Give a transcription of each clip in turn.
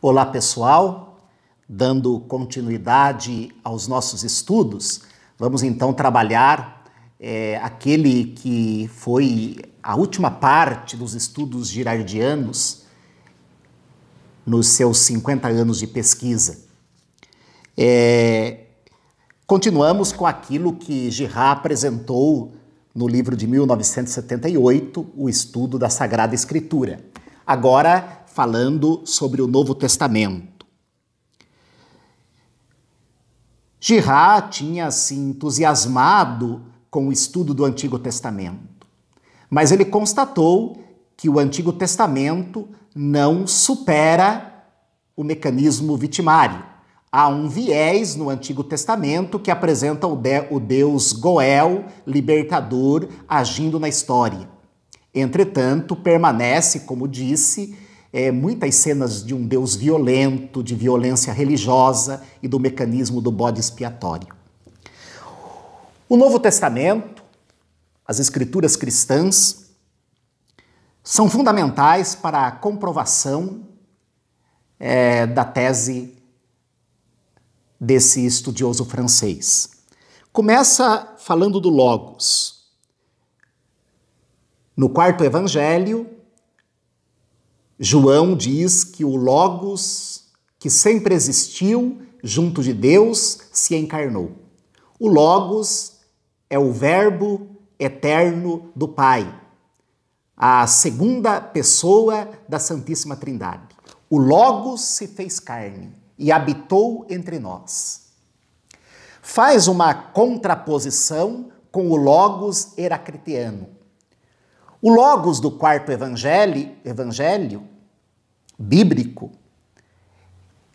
Olá, pessoal. Dando continuidade aos nossos estudos, vamos então trabalhar aquele que foi a última parte dos estudos girardianos nos seus 50 anos de pesquisa. Continuamos com aquilo que Girard apresentou no livro de 1978, o estudo da Sagrada Escritura. Agora, falando sobre o Novo Testamento. Girard tinha se entusiasmado com o estudo do Antigo Testamento, mas ele constatou que o Antigo Testamento não supera o mecanismo vitimário. Há um viés no Antigo Testamento que apresenta o Deus Goel, libertador, agindo na história. Entretanto, permanece, como disse, muitas cenas de um Deus violento, de violência religiosa e do mecanismo do bode expiatório. O Novo Testamento, as Escrituras cristãs, são fundamentais para a comprovação da tese desse estudioso francês. Começa falando do Logos. No quarto evangelho, João diz que o Logos, que sempre existiu junto de Deus, se encarnou. O Logos é o Verbo eterno do Pai, a segunda pessoa da Santíssima Trindade. O Logos se fez carne e habitou entre nós. Faz uma contraposição com o Logos heracliteano. O Logos do quarto evangelho bíblico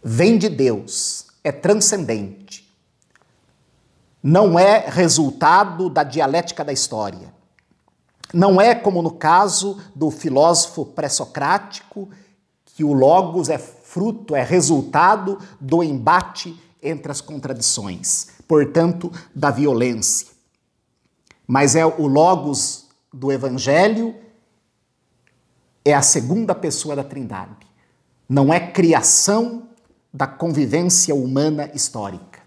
vem de Deus, é transcendente. Não é resultado da dialética da história. Não é como no caso do filósofo pré-socrático, que o Logos é fruto, é resultado do embate entre as contradições, portanto, da violência. Mas o Logos do Evangelho é a segunda pessoa da Trindade. Não é criação da convivência humana histórica.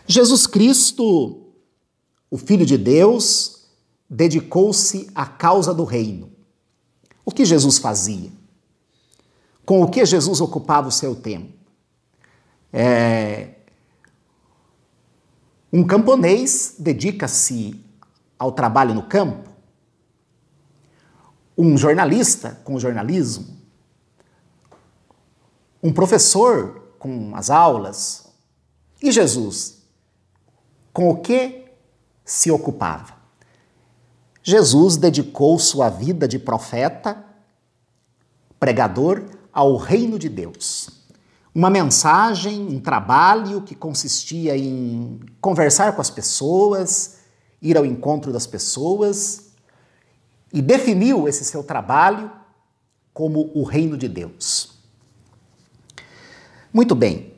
Jesus Cristo, o Filho de Deus, dedicou-se à causa do reino. O que Jesus fazia? Com o que Jesus ocupava o seu tempo? Um camponês dedica-se ao trabalho no campo, um jornalista com o jornalismo, um professor com as aulas. E Jesus, com o que se ocupava? Jesus dedicou sua vida de profeta, pregador, ao reino de Deus. Uma mensagem, um trabalho que consistia em conversar com as pessoas, ir ao encontro das pessoas, e definiu esse seu trabalho como o reino de Deus. Muito bem,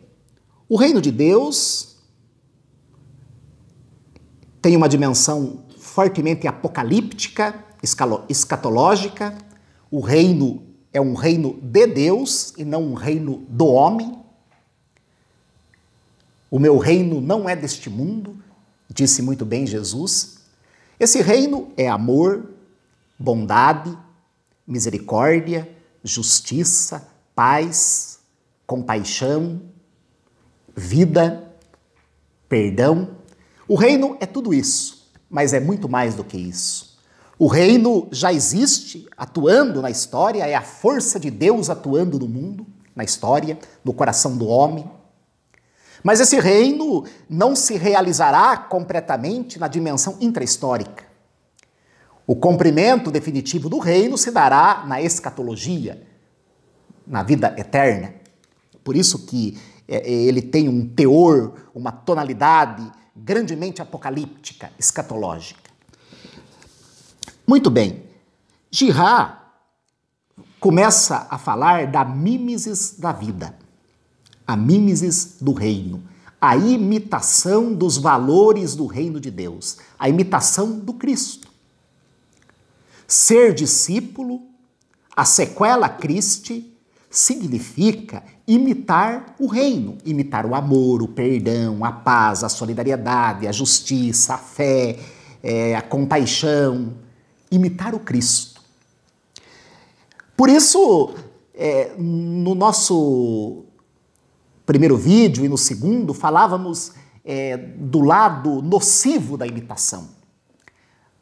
o reino de Deus tem uma dimensão fortemente apocalíptica, escatológica. O reino é um reino de Deus e não um reino do homem. O meu reino não é deste mundo, disse muito bem Jesus. Esse reino é amor, bondade, misericórdia, justiça, paz, compaixão, vida, perdão. O reino é tudo isso, mas é muito mais do que isso. O reino já existe, atuando na história, é a força de Deus atuando no mundo, na história, no coração do homem. Mas esse reino não se realizará completamente na dimensão intra-histórica. O cumprimento definitivo do reino se dará na escatologia, na vida eterna. Por isso que ele tem um teor, uma tonalidade grandemente apocalíptica, escatológica. Muito bem, Girard começa a falar da mimesis da vida, a mimesis do reino, a imitação dos valores do reino de Deus, a imitação do Cristo. Ser discípulo, a sequela Christi, significa imitar o reino, imitar o amor, o perdão, a paz, a solidariedade, a justiça, a fé, a compaixão, imitar o Cristo. Por isso, no nosso primeiro vídeo e no segundo, falávamos do lado nocivo da imitação.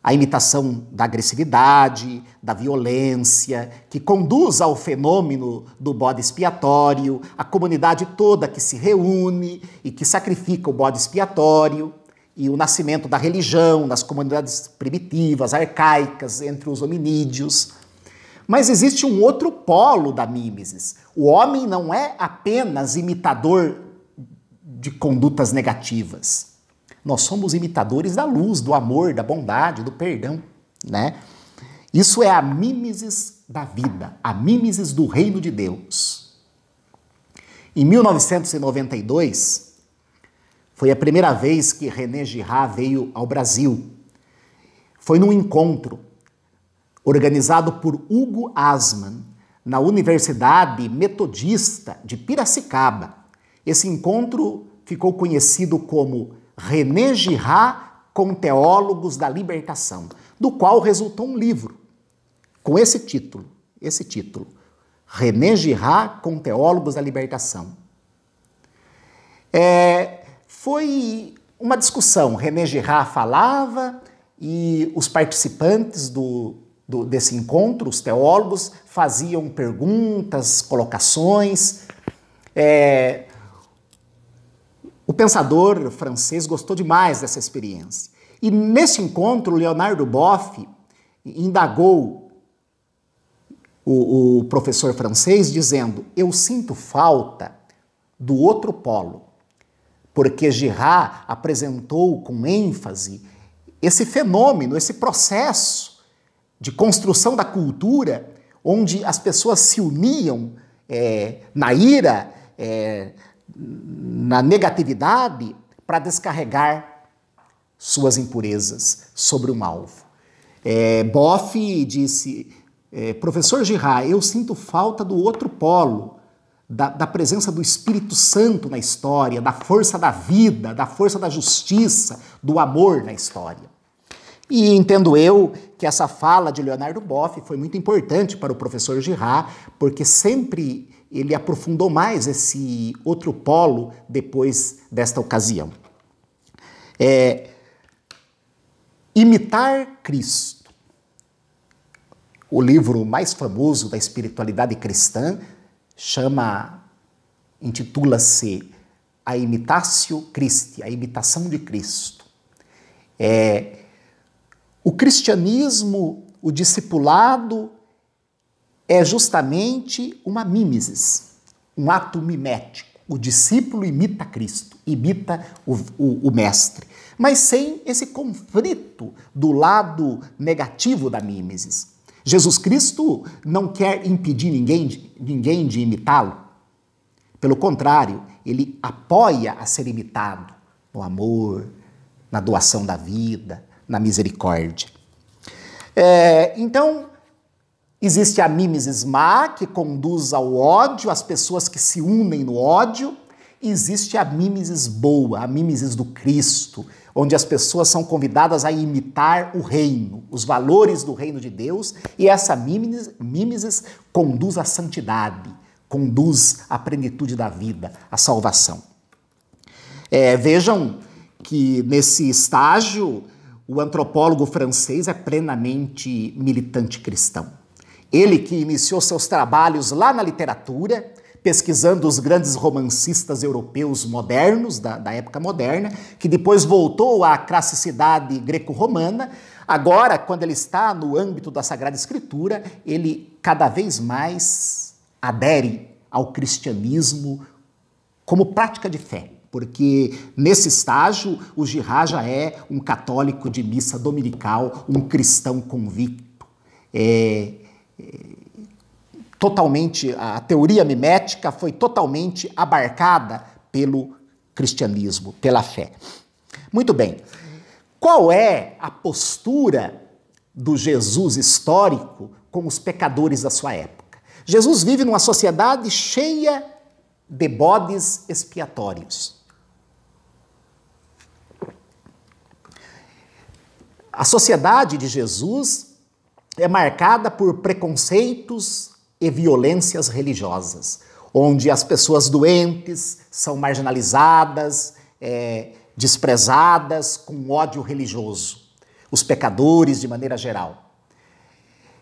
A imitação da agressividade, da violência, que conduz ao fenômeno do bode expiatório, a comunidade toda que se reúne e que sacrifica o bode expiatório, e o nascimento da religião nas comunidades primitivas, arcaicas, entre os hominídeos. Mas existe um outro polo da mimesis. O homem não é apenas imitador de condutas negativas. Nós somos imitadores da luz, do amor, da bondade, do perdão, né? Isso é a mimesis da vida, a mimesis do reino de Deus. Em 1992, foi a primeira vez que René Girard veio ao Brasil. Foi num encontro organizado por Hugo Asman, na Universidade Metodista de Piracicaba. Esse encontro ficou conhecido como René Girard com Teólogos da Libertação, do qual resultou um livro com esse título, René Girard com Teólogos da Libertação. Foi uma discussão, René Girard falava e os participantes desse encontro, os teólogos, faziam perguntas, colocações. O pensador francês gostou demais dessa experiência. E nesse encontro, Leonardo Boff indagou o professor francês dizendo: eu sinto falta do outro polo, porque Girard apresentou com ênfase esse fenômeno, esse processo de construção da cultura, onde as pessoas se uniam na ira, na negatividade, para descarregar suas impurezas sobre um alvo. Boff disse: professor Girard, eu sinto falta do outro polo, da presença do Espírito Santo na história, da força da vida, da força da justiça, do amor na história. E entendo eu que essa fala de Leonardo Boff foi muito importante para o professor Girard, porque sempre ele aprofundou mais esse outro polo depois desta ocasião. Imitar Cristo. O livro mais famoso da espiritualidade cristã intitula-se A Imitatio Christi, a imitação de Cristo. O cristianismo, o discipulado, é justamente uma mimesis, um ato mimético. O discípulo imita Cristo, imita o mestre, mas sem esse conflito do lado negativo da mimesis. Jesus Cristo não quer impedir ninguém de imitá-lo. Pelo contrário, ele apoia a ser imitado no amor, na doação da vida, na misericórdia. Então, existe a mimesis má, que conduz ao ódio, as pessoas que se unem no ódio. E existe a mimesis boa, a mimesis do Cristo, onde as pessoas são convidadas a imitar o reino, os valores do reino de Deus, e essa mimesis conduz à santidade, conduz à plenitude da vida, à salvação. Vejam que nesse estágio o antropólogo francês é plenamente militante cristão. Ele que iniciou seus trabalhos lá na literatura, pesquisando os grandes romancistas europeus modernos, da época moderna, que depois voltou à classicidade greco-romana. Agora, quando ele está no âmbito da Sagrada Escritura, ele cada vez mais adere ao cristianismo como prática de fé, porque nesse estágio o Girard já é um católico de missa dominical, um cristão convicto. Totalmente, a teoria mimética foi totalmente abarcada pelo cristianismo, pela fé. Muito bem. Qual é a postura do Jesus histórico com os pecadores da sua época? Jesus vive numa sociedade cheia de bodes expiatórios. A sociedade de Jesus é marcada por preconceitos e violências religiosas, onde as pessoas doentes são marginalizadas, desprezadas, com ódio religioso, os pecadores de maneira geral.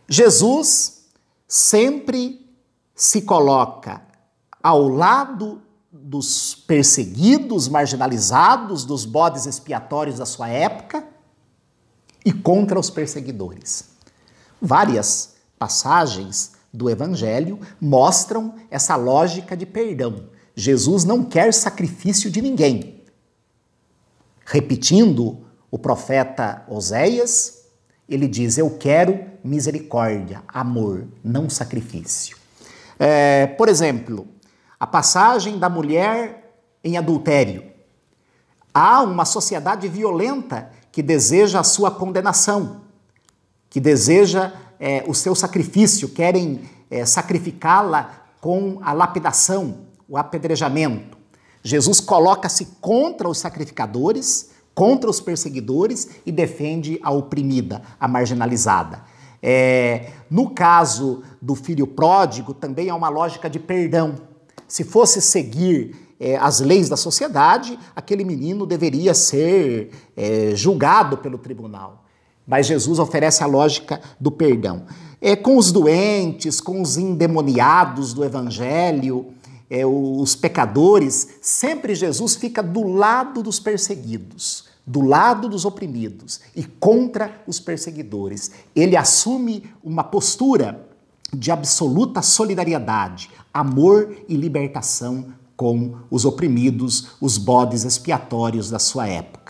Jesus sempre se coloca ao lado dos perseguidos, marginalizados, dos bodes expiatórios da sua época e contra os perseguidores. Várias passagens do Evangelho mostram essa lógica de perdão. Jesus não quer sacrifício de ninguém. Repetindo o profeta Oséias, ele diz: eu quero misericórdia, amor, não sacrifício. Por exemplo, a passagem da mulher em adultério. Há uma sociedade violenta que deseja a sua condenação, que deseja o seu sacrifício, querem sacrificá-la com a lapidação, o apedrejamento. Jesus coloca-se contra os sacrificadores, contra os perseguidores e defende a oprimida, a marginalizada. No caso do filho pródigo, também há uma lógica de perdão. Se fosse seguir as leis da sociedade, aquele menino deveria ser julgado pelo tribunal. Mas Jesus oferece a lógica do perdão. Com os doentes, com os endemoniados do Evangelho, os pecadores, sempre Jesus fica do lado dos perseguidos, do lado dos oprimidos e contra os perseguidores. Ele assume uma postura de absoluta solidariedade, amor e libertação com os oprimidos, os bodes expiatórios da sua época.